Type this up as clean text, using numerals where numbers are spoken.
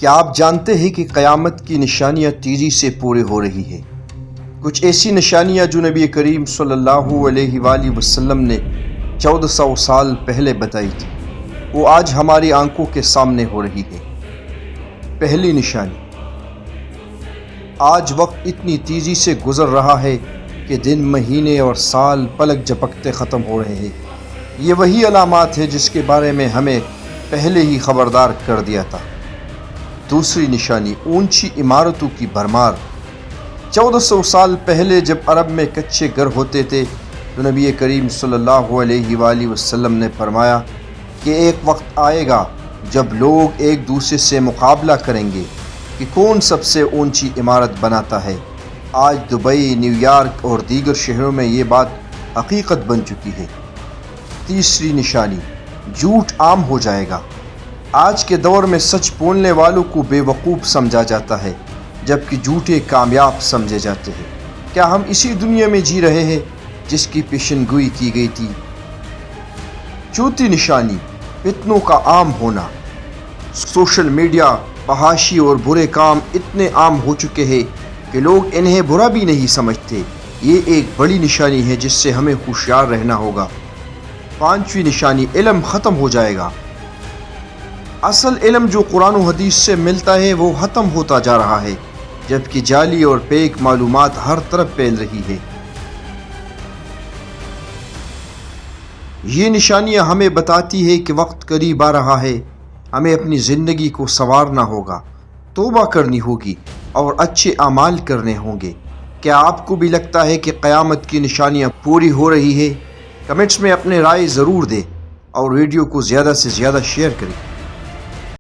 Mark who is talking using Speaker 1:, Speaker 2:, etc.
Speaker 1: کیا آپ جانتے ہیں کہ قیامت کی نشانیاں تیزی سے پورے ہو رہی ہیں؟ کچھ ایسی نشانیاں جو نبی کریم صلی اللہ علیہ وآلہ وسلم نے 1400 سال پہلے بتائی تھی، وہ آج ہماری آنکھوں کے سامنے ہو رہی ہے۔ پہلی نشانی، آج وقت اتنی تیزی سے گزر رہا ہے کہ دن، مہینے اور سال پلک جھپکتے ختم ہو رہے ہیں۔ یہ وہی علامات ہے جس کے بارے میں ہمیں پہلے ہی خبردار کر دیا تھا۔ دوسری نشانی، اونچی عمارتوں کی بھرمار۔ 1400 سال پہلے جب عرب میں کچے گھر ہوتے تھے تو نبی کریم صلی اللہ علیہ وآلہ وسلم نے فرمایا کہ ایک وقت آئے گا جب لوگ ایک دوسرے سے مقابلہ کریں گے کہ کون سب سے اونچی عمارت بناتا ہے۔ آج دبئی، نیو یارک اور دیگر شہروں میں یہ بات حقیقت بن چکی ہے۔ تیسری نشانی، جھوٹ عام ہو جائے گا۔ آج کے دور میں سچ بولنے والوں کو بے وقوف سمجھا جاتا ہے جبکہ جھوٹے کامیاب سمجھے جاتے ہیں۔ کیا ہم اسی دنیا میں جی رہے ہیں جس کی پیشن گوئی کی گئی تھی؟ چوتھی نشانی، فتنوں کا عام ہونا۔ سوشل میڈیا، فحاشی اور برے کام اتنے عام ہو چکے ہیں کہ لوگ انہیں برا بھی نہیں سمجھتے۔ یہ ایک بڑی نشانی ہے جس سے ہمیں ہوشیار رہنا ہوگا۔ پانچویں نشانی، علم ختم ہو جائے گا۔ اصل علم جو قرآن و حدیث سے ملتا ہے وہ ختم ہوتا جا رہا ہے، جبکہ جعلی اور فیک معلومات ہر طرف پھیل رہی ہے۔ یہ نشانیاں ہمیں بتاتی ہے کہ وقت قریب آ رہا ہے۔ ہمیں اپنی زندگی کو سنوارنا ہوگا، توبہ کرنی ہوگی اور اچھے اعمال کرنے ہوں گے۔ کیا آپ کو بھی لگتا ہے کہ قیامت کی نشانیاں پوری ہو رہی ہے؟ کمنٹس میں اپنے رائے ضرور دیں اور ویڈیو کو زیادہ سے زیادہ شیئر کریں۔